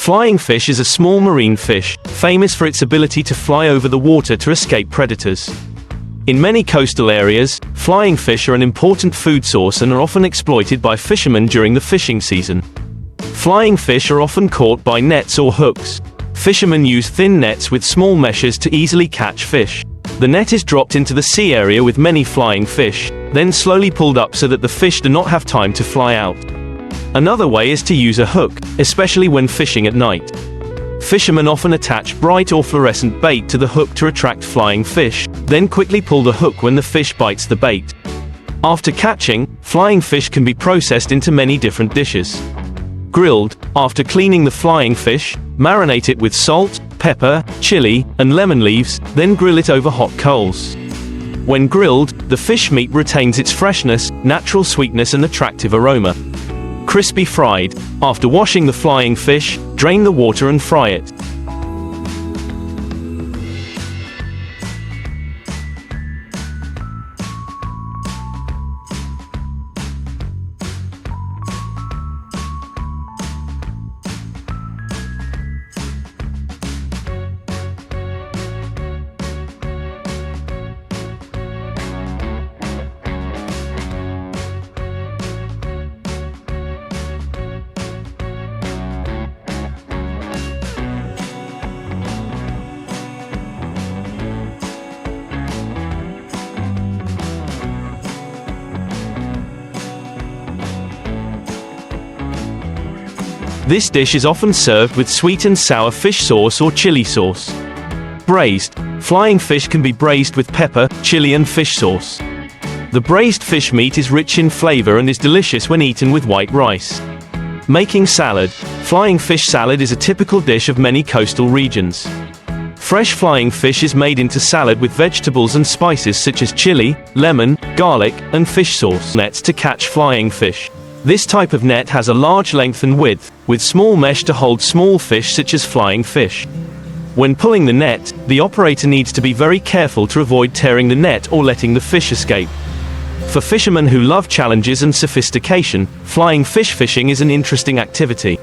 Flying fish is a small marine fish, famous for its ability to fly over the water to escape predators. In many coastal areas, flying fish are an important food source and are often exploited by fishermen during the fishing season. Flying fish are often caught by nets or hooks. Fishermen use thin nets with small meshes to easily catch fish. The net is dropped into the sea area with many flying fish, then slowly pulled up so that the fish do not have time to fly out. Another way is to use a hook, especially when fishing at night. Fishermen often attach bright or fluorescent bait to the hook to attract flying fish, then quickly pull the hook when the fish bites the bait. After catching, flying fish can be processed into many different dishes. Grilled, after cleaning the flying fish, marinate it with salt, pepper, chili, and lemon leaves, then grill it over hot coals. When grilled, the fish meat retains its freshness, natural sweetness and attractive aroma. Crispy fried, after washing the flying fish, drain the water and fry it. This dish is often served with sweet and sour fish sauce or chili sauce. Braised. Flying fish can be braised with pepper, chili and fish sauce. The braised fish meat is rich in flavor and is delicious when eaten with white rice. Making salad. Flying fish salad is a typical dish of many coastal regions. Fresh flying fish is made into salad with vegetables and spices such as chili, lemon, garlic, and fish sauce. Nets to catch flying fish. This type of net has a large length and width, with small mesh to hold small fish such as flying fish. When pulling the net, the operator needs to be very careful to avoid tearing the net or letting the fish escape. For fishermen who love challenges and sophistication, flying fish fishing is an interesting activity.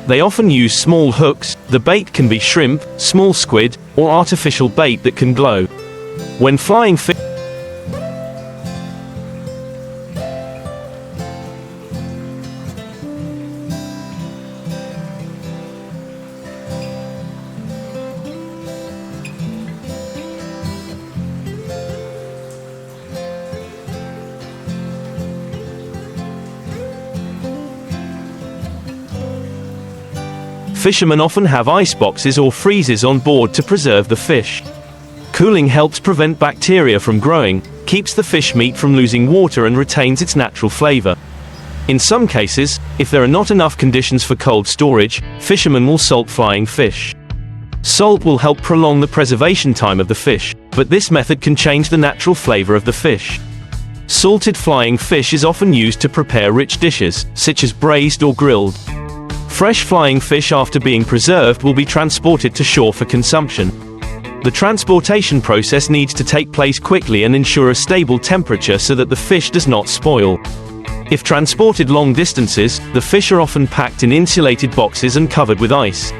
They often use small hooks. The bait can be shrimp, small squid, or artificial bait that can glow. When flying fish Fishermen often have ice boxes or freezers on board to preserve the fish. Cooling helps prevent bacteria from growing, keeps the fish meat from losing water and retains its natural flavor. In some cases, if there are not enough conditions for cold storage, fishermen will salt flying fish. Salt will help prolong the preservation time of the fish, but this method can change the natural flavor of the fish. Salted flying fish is often used to prepare rich dishes, such as braised or grilled. Fresh flying fish after being preserved will be transported to shore for consumption. The transportation process needs to take place quickly and ensure a stable temperature so that the fish does not spoil. If transported long distances, the fish are often packed in insulated boxes and covered with ice.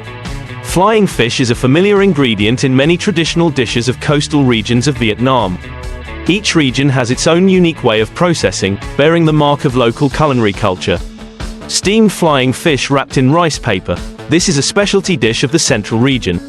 Flying fish is a familiar ingredient in many traditional dishes of coastal regions of Vietnam. Each region has its own unique way of processing, bearing the mark of local culinary culture. Steamed flying fish wrapped in rice paper. This is a specialty dish of the central region.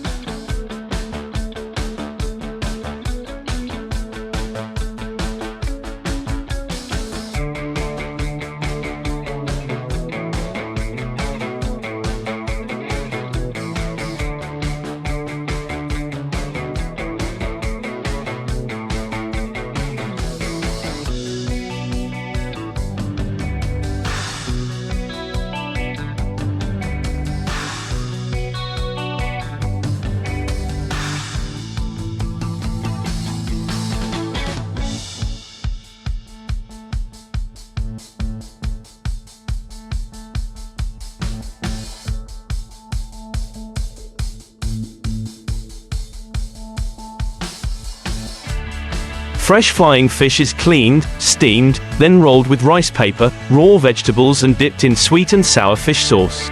Fresh flying fish is cleaned, steamed, then rolled with rice paper, raw vegetables and dipped in sweet and sour fish sauce.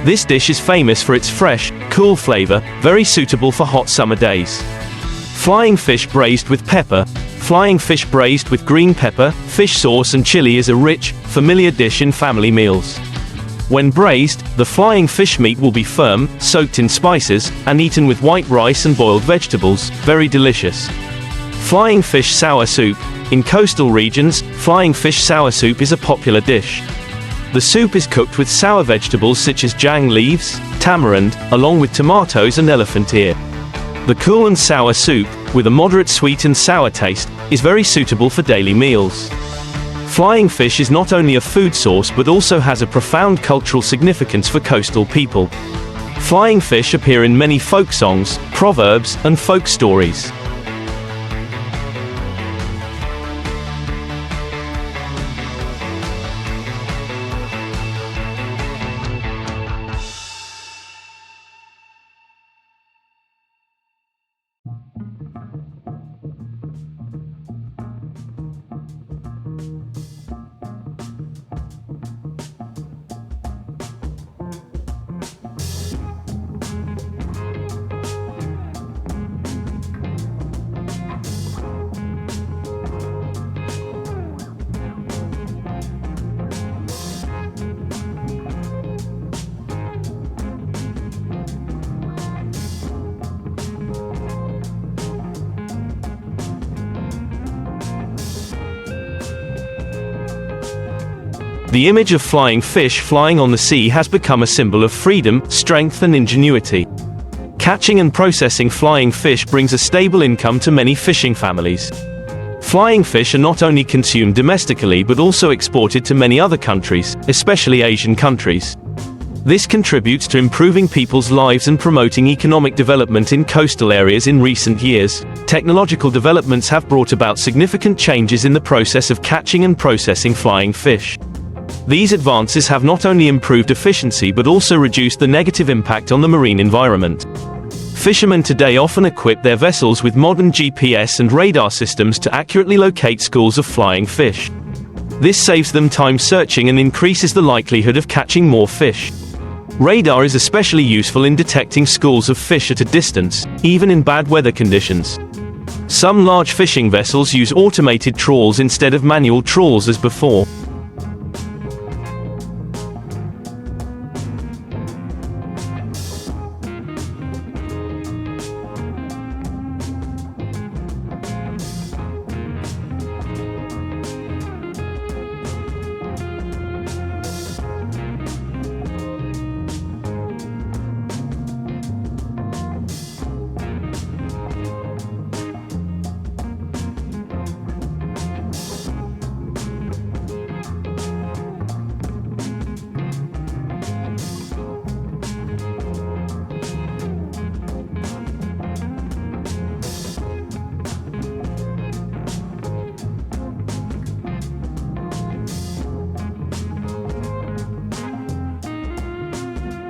This dish is famous for its fresh, cool flavor, very suitable for hot summer days. Flying fish braised with pepper. Flying fish braised with green pepper, fish sauce and chili is a rich, familiar dish in family meals. When braised, the flying fish meat will be firm, soaked in spices, and eaten with white rice and boiled vegetables, very delicious. Flying fish sour soup. In coastal regions, flying fish sour soup is a popular dish. The soup is cooked with sour vegetables such as jang leaves, tamarind, along with tomatoes and elephant ear. The cool and sour soup, with a moderate sweet and sour taste, is very suitable for daily meals. Flying fish is not only a food source but also has a profound cultural significance for coastal people. Flying fish appear in many folk songs, proverbs, and folk stories. The image of flying fish flying on the sea has become a symbol of freedom, strength, and ingenuity. Catching and processing flying fish brings a stable income to many fishing families. Flying fish are not only consumed domestically but also exported to many other countries, especially Asian countries. This contributes to improving people's lives and promoting economic development in coastal areas. In recent years, technological developments have brought about significant changes in the process of catching and processing flying fish. These advances have not only improved efficiency but also reduced the negative impact on the marine environment. Fishermen today often equip their vessels with modern GPS and radar systems to accurately locate schools of flying fish. This saves them time searching and increases the likelihood of catching more fish. Radar is especially useful in detecting schools of fish at a distance, even in bad weather conditions. Some large fishing vessels use automated trawls instead of manual trawls as before.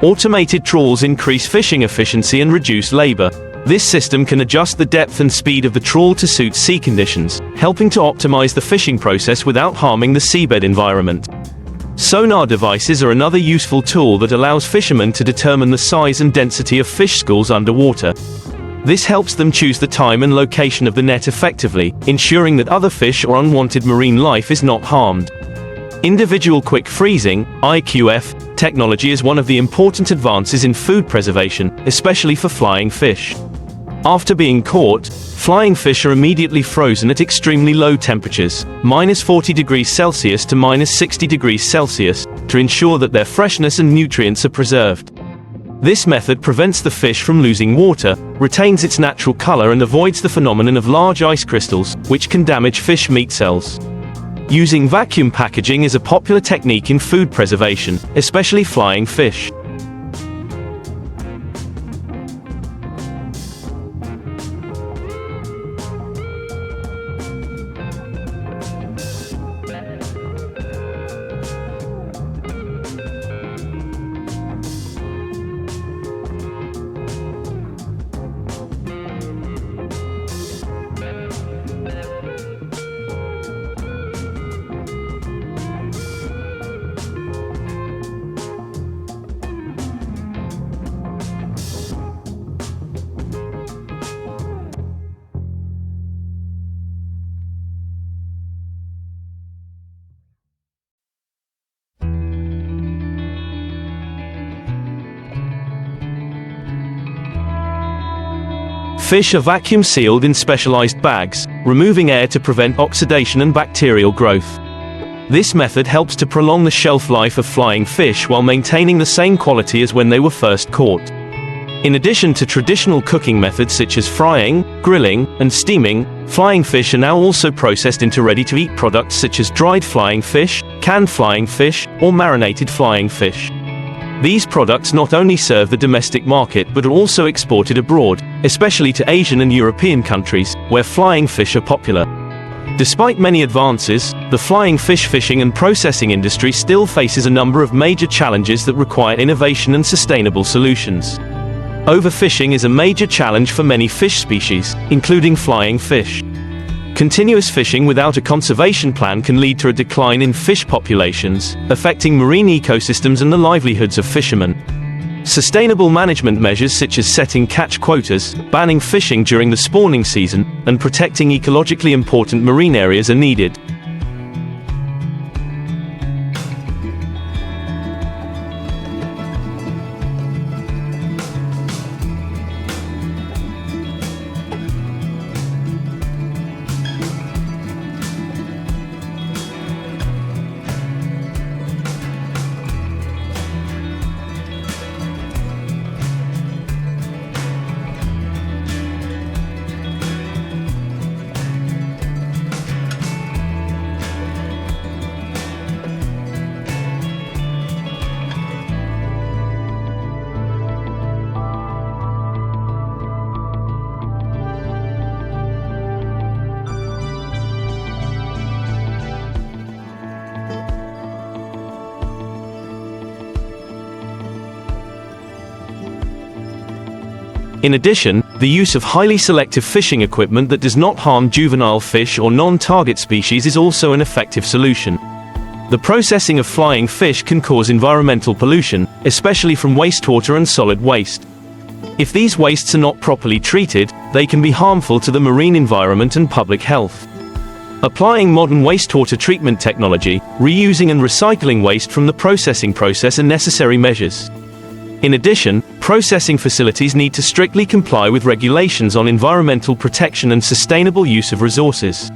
Automated trawls increase fishing efficiency and reduce labor. This system can adjust the depth and speed of the trawl to suit sea conditions, helping to optimize the fishing process without harming the seabed environment. Sonar devices are another useful tool that allows fishermen to determine the size and density of fish schools underwater. This helps them choose the time and location of the net effectively, ensuring that other fish or unwanted marine life is not harmed. Individual quick freezing (IQF) technology is one of the important advances in food preservation, especially for flying fish. After being caught, flying fish are immediately frozen at extremely low temperatures, -40 degrees Celsius to -60 degrees Celsius, to ensure that their freshness and nutrients are preserved. This method prevents the fish from losing water, retains its natural color and avoids the phenomenon of large ice crystals, which can damage fish meat cells. Using vacuum packaging is a popular technique in food preservation, especially flying fish. Fish are vacuum sealed in specialized bags, removing air to prevent oxidation and bacterial growth. This method helps to prolong the shelf life of flying fish while maintaining the same quality as when they were first caught. In addition to traditional cooking methods such as frying, grilling, and steaming, flying fish are now also processed into ready-to-eat products such as dried flying fish, canned flying fish, or marinated flying fish. These products not only serve the domestic market but are also exported abroad, especially to Asian and European countries, where flying fish are popular. Despite many advances, the flying fish fishing and processing industry still faces a number of major challenges that require innovation and sustainable solutions. Overfishing is a major challenge for many fish species, including flying fish. Continuous fishing without a conservation plan can lead to a decline in fish populations, affecting marine ecosystems and the livelihoods of fishermen. Sustainable management measures such as setting catch quotas, banning fishing during the spawning season, and protecting ecologically important marine areas are needed. In addition, the use of highly selective fishing equipment that does not harm juvenile fish or non-target species is also an effective solution. The processing of flying fish can cause environmental pollution, especially from wastewater and solid waste. If these wastes are not properly treated, they can be harmful to the marine environment and public health. Applying modern wastewater treatment technology, reusing and recycling waste from the processing process are necessary measures. In addition, processing facilities need to strictly comply with regulations on environmental protection and sustainable use of resources.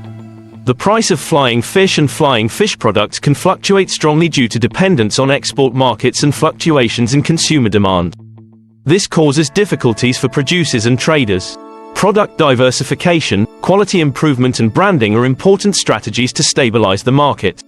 The price of flying fish and flying fish products can fluctuate strongly due to dependence on export markets and fluctuations in consumer demand. This causes difficulties for producers and traders. Product diversification, quality improvement and branding are important strategies to stabilize the market.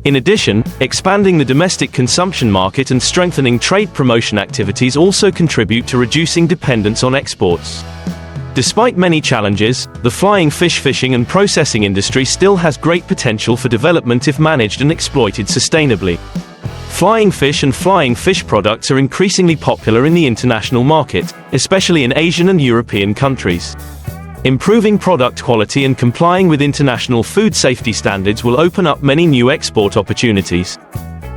In addition, expanding the domestic consumption market and strengthening trade promotion activities also contribute to reducing dependence on exports. Despite many challenges, the flying fish fishing and processing industry still has great potential for development if managed and exploited sustainably. Flying fish and flying fish products are increasingly popular in the international market, especially in Asian and European countries. Improving product quality and complying with international food safety standards will open up many new export opportunities.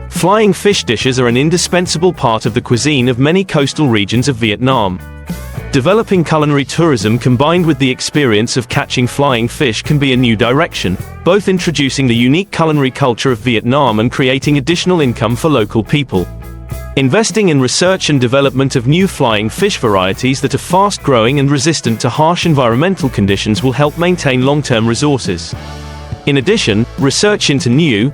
Flying fish dishes are an indispensable part of the cuisine of many coastal regions of Vietnam. Developing culinary tourism combined with the experience of catching flying fish can be a new direction, both introducing the unique culinary culture of Vietnam and creating additional income for local people. Investing in research and development of new flying fish varieties that are fast-growing and resistant to harsh environmental conditions will help maintain long-term resources. In addition, research into new,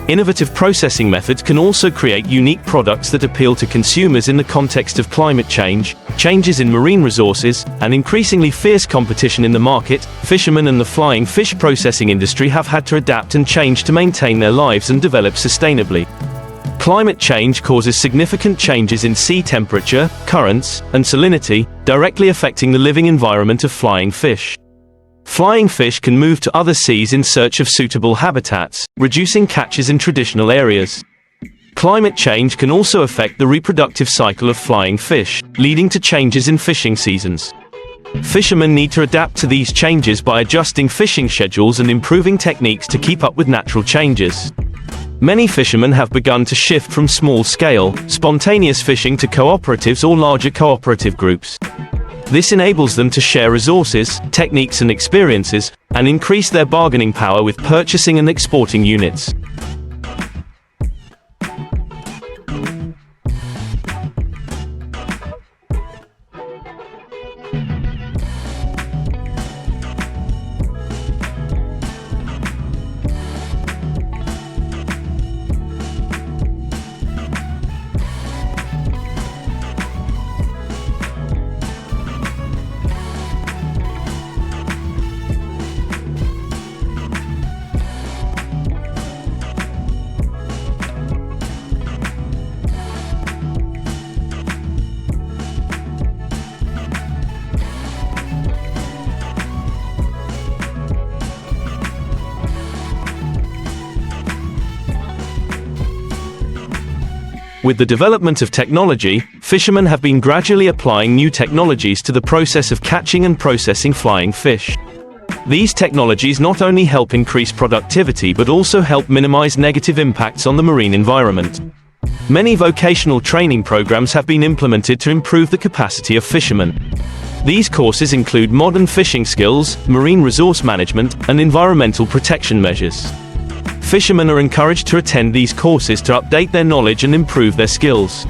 Innovative processing methods can also create unique products that appeal to consumers in the context of climate change, changes in marine resources, and increasingly fierce competition in the market. Fishermen and the flying fish processing industry have had to adapt and change to maintain their lives and develop sustainably. Climate change causes significant changes in sea temperature, currents, and salinity, directly affecting the living environment of flying fish. Flying fish can move to other seas in search of suitable habitats, reducing catches in traditional areas. Climate change can also affect the reproductive cycle of flying fish, leading to changes in fishing seasons. Fishermen need to adapt to these changes by adjusting fishing schedules and improving techniques to keep up with natural changes. Many fishermen have begun to shift from small-scale, spontaneous fishing to cooperatives or larger cooperative groups. This enables them to share resources, techniques and experiences, and increase their bargaining power with purchasing and exporting units. With the development of technology, fishermen have been gradually applying new technologies to the process of catching and processing flying fish. These technologies not only help increase productivity but also help minimize negative impacts on the marine environment. Many vocational training programs have been implemented to improve the capacity of fishermen. These courses include modern fishing skills, marine resource management, and environmental protection measures. Fishermen are encouraged to attend these courses to update their knowledge and improve their skills.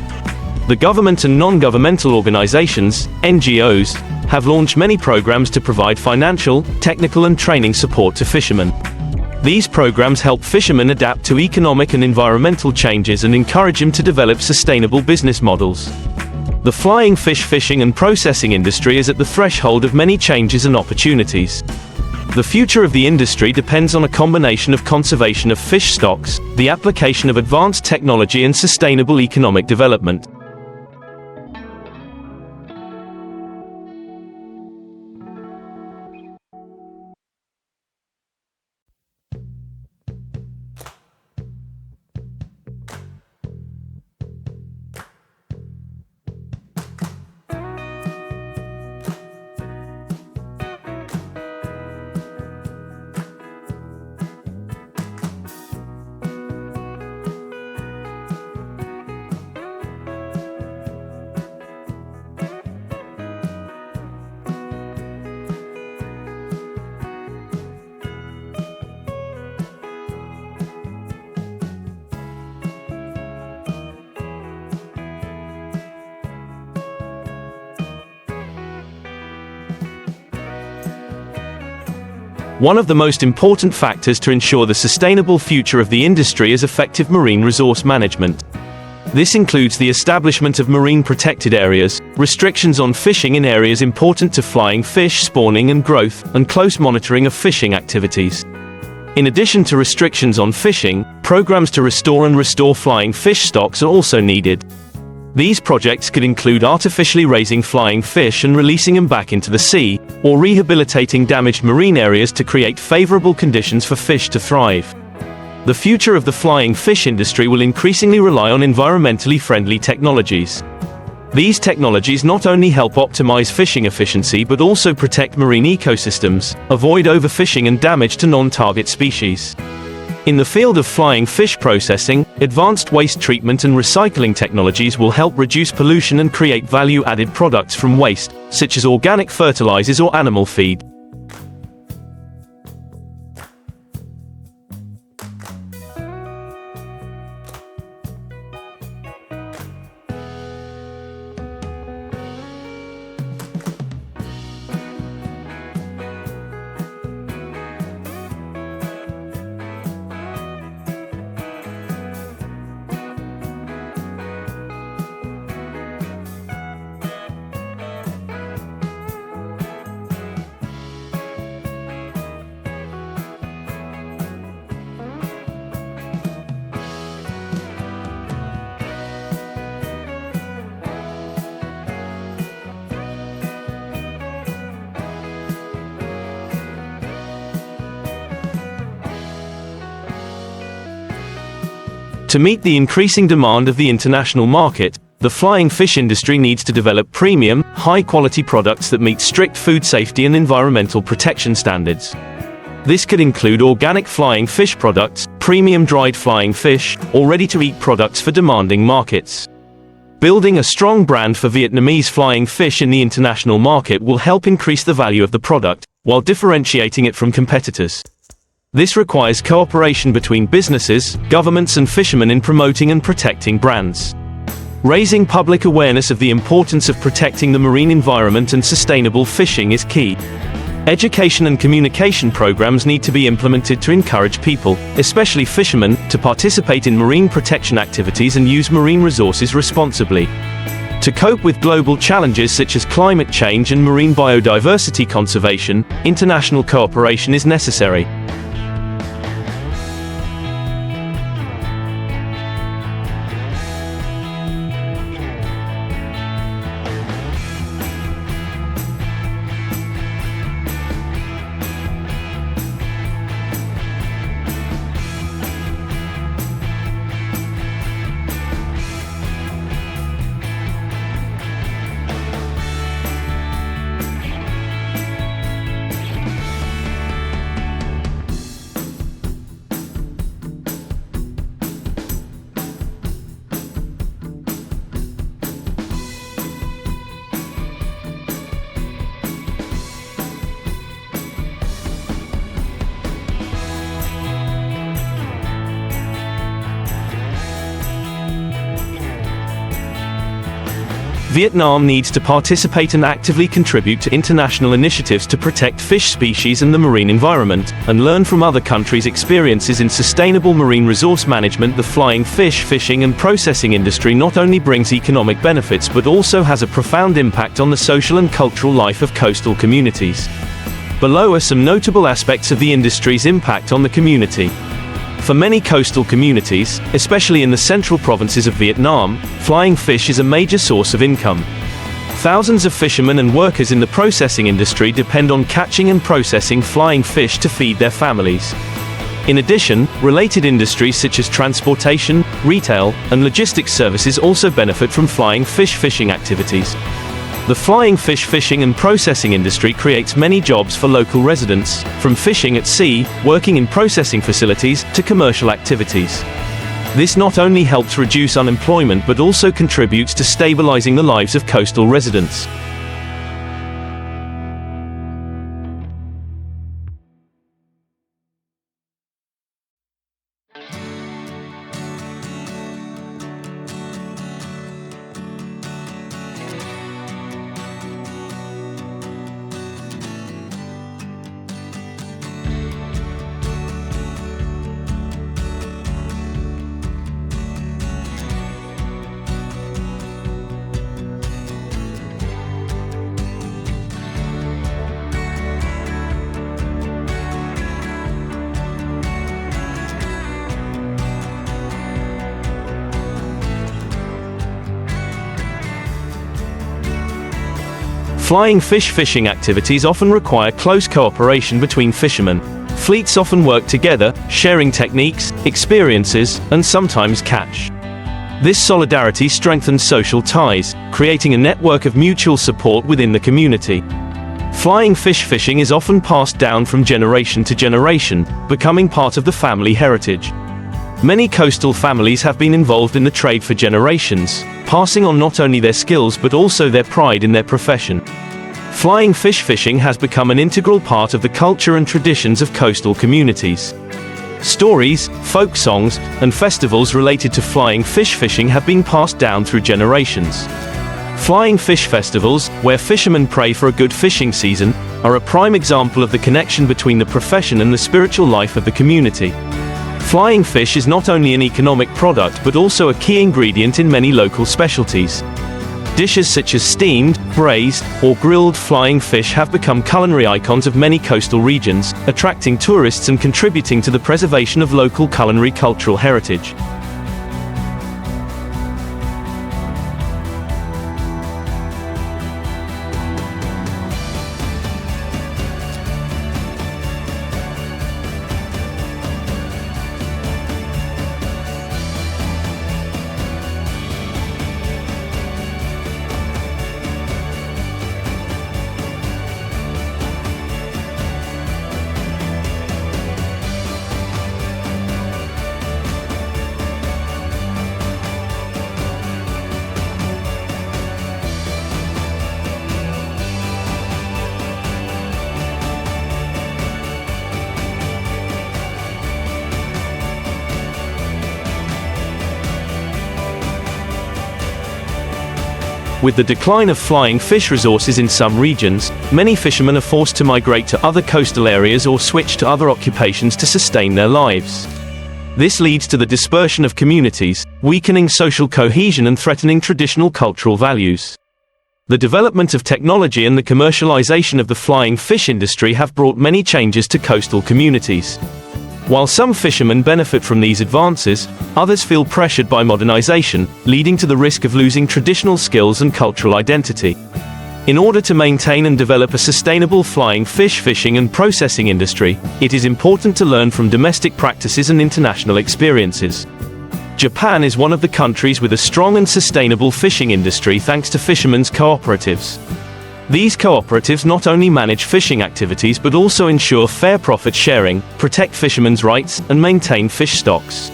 The government and non-governmental organizations, NGOs, have launched many programs to provide financial, technical and training support to fishermen. These programs help fishermen adapt to economic and environmental changes and encourage them to develop sustainable business models. The flying fish fishing and processing industry is at the threshold of many changes and opportunities. The future of the industry depends on a combination of conservation of fish stocks, the application of advanced technology and sustainable economic development. One of the most important factors to ensure the sustainable future of the industry is effective marine resource management. This includes the establishment of marine protected areas, restrictions on fishing in areas important to flying fish spawning and growth, and close monitoring of fishing activities. In addition to restrictions on fishing, programs to restore flying fish stocks are also needed. These projects could include artificially raising flying fish and releasing them back into the sea, or rehabilitating damaged marine areas to create favorable conditions for fish to thrive. The future of the flying fish industry will increasingly rely on environmentally friendly technologies. These technologies not only help optimize fishing efficiency but also protect marine ecosystems, avoid overfishing and damage to non-target species. In the field of flying fish processing, advanced waste treatment and recycling technologies will help reduce pollution and create value-added products from waste, such as organic fertilizers or animal feed. To meet the increasing demand of the international market, the flying fish industry needs to develop premium, high-quality products that meet strict food safety and environmental protection standards. This could include organic flying fish products, premium dried flying fish, or ready-to-eat products for demanding markets. Building a strong brand for Vietnamese flying fish in the international market will help increase the value of the product, while differentiating it from competitors. This requires cooperation between businesses, governments and fishermen in promoting and protecting brands. Raising public awareness of the importance of protecting the marine environment and sustainable fishing is key. Education and communication programs need to be implemented to encourage people, especially fishermen, to participate in marine protection activities and use marine resources responsibly. To cope with global challenges such as climate change and marine biodiversity conservation, international cooperation is necessary. Vietnam needs to participate and actively contribute to international initiatives to protect fish species and the marine environment, and learn from other countries' experiences in sustainable marine resource management. The flying fish fishing and processing industry not only brings economic benefits but also has a profound impact on the social and cultural life of coastal communities. Below are some notable aspects of the industry's impact on the community. For many coastal communities, especially in the central provinces of Vietnam, flying fish is a major source of income. Thousands of fishermen and workers in the processing industry depend on catching and processing flying fish to feed their families. In addition, related industries such as transportation, retail, and logistics services also benefit from flying fish fishing activities. The flying fish fishing and processing industry creates many jobs for local residents, from fishing at sea, working in processing facilities, to commercial activities. This not only helps reduce unemployment but also contributes to stabilizing the lives of coastal residents. Flying fish fishing activities often require close cooperation between fishermen. Fleets often work together, sharing techniques, experiences, and sometimes catch. This solidarity strengthens social ties, creating a network of mutual support within the community. Flying fish fishing is often passed down from generation to generation, becoming part of the family heritage. Many coastal families have been involved in the trade for generations, passing on not only their skills but also their pride in their profession. Flying fish fishing has become an integral part of the culture and traditions of coastal communities. Stories, folk songs, and festivals related to flying fish fishing have been passed down through generations. Flying fish festivals, where fishermen pray for a good fishing season, are a prime example of the connection between the profession and the spiritual life of the community. Flying fish is not only an economic product but also a key ingredient in many local specialties. Dishes such as steamed, braised, or grilled flying fish have become culinary icons of many coastal regions, attracting tourists and contributing to the preservation of local culinary cultural heritage. With the decline of flying fish resources in some regions, many fishermen are forced to migrate to other coastal areas or switch to other occupations to sustain their lives. This leads to the dispersion of communities, weakening social cohesion and threatening traditional cultural values. The development of technology and the commercialization of the flying fish industry have brought many changes to coastal communities. While some fishermen benefit from these advances, others feel pressured by modernization, leading to the risk of losing traditional skills and cultural identity. In order to maintain and develop a sustainable flying fish fishing and processing industry, it is important to learn from domestic practices and international experiences. Japan is one of the countries with a strong and sustainable fishing industry thanks to fishermen's cooperatives. These cooperatives not only manage fishing activities but also ensure fair profit sharing, protect fishermen's rights, and maintain fish stocks.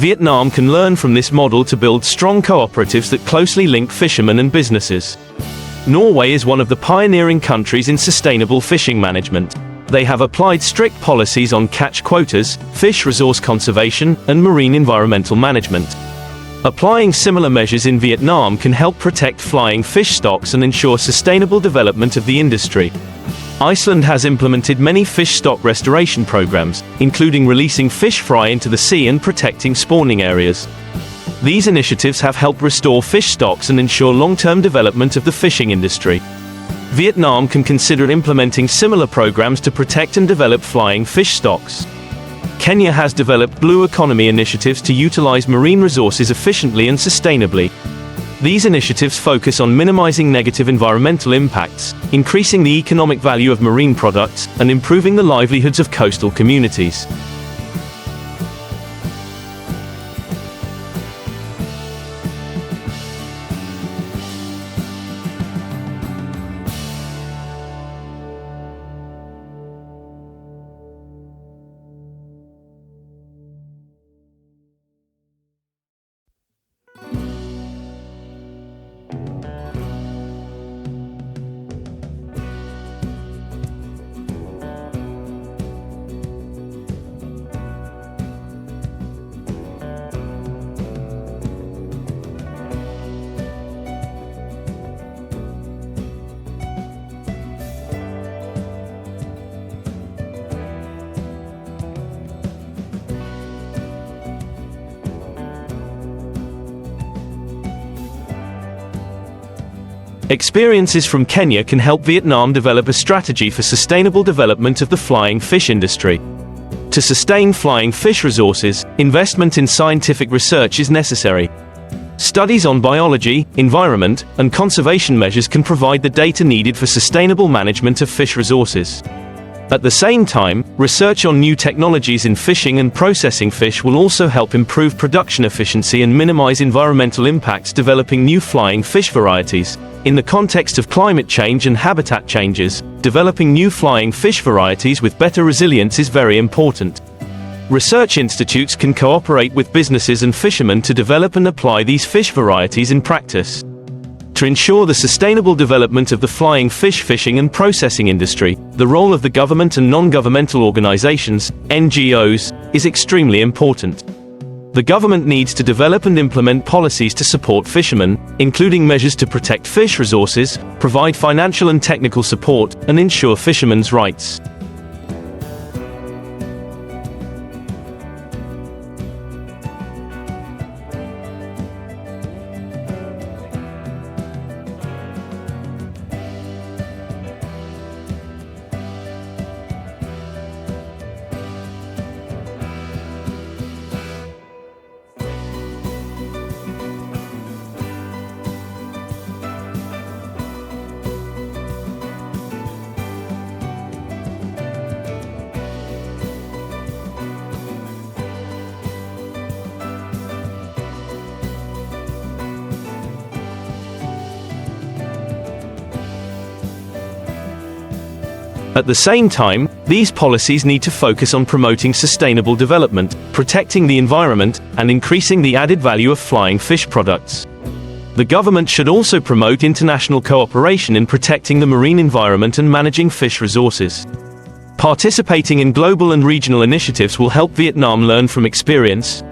Vietnam can learn from this model to build strong cooperatives that closely link fishermen and businesses. Norway is one of the pioneering countries in sustainable fishing management. They have applied strict policies on catch quotas, fish resource conservation, and marine environmental management. Applying similar measures in Vietnam can help protect flying fish stocks and ensure sustainable development of the industry. Iceland has implemented many fish stock restoration programs, including releasing fish fry into the sea and protecting spawning areas. These initiatives have helped restore fish stocks and ensure long-term development of the fishing industry. Vietnam can consider implementing similar programs to protect and develop flying fish stocks. Kenya has developed blue economy initiatives to utilize marine resources efficiently and sustainably. These initiatives focus on minimizing negative environmental impacts, increasing the economic value of marine products, and improving the livelihoods of coastal communities. Experiences from Kenya can help Vietnam develop a strategy for sustainable development of the flying fish industry. To sustain flying fish resources, investment in scientific research is necessary. Studies on biology, environment, and conservation measures can provide the data needed for sustainable management of fish resources. At the same time, research on new technologies in fishing and processing fish will also help improve production efficiency and minimize environmental impacts. Developing new flying fish varieties. In the context of climate change and habitat changes, developing new flying fish varieties with better resilience is very important. Research institutes can cooperate with businesses and fishermen to develop and apply these fish varieties in practice. To ensure the sustainable development of the flying fish fishing and processing industry, the role of the government and non-governmental organizations, NGOs, is extremely important. The government needs to develop and implement policies to support fishermen, including measures to protect fish resources, provide financial and technical support, and ensure fishermen's rights. At the same time, these policies need to focus on promoting sustainable development, protecting the environment, and increasing the added value of flying fish products. The government should also promote international cooperation in protecting the marine environment and managing fish resources. Participating in global and regional initiatives will help Vietnam learn from experience,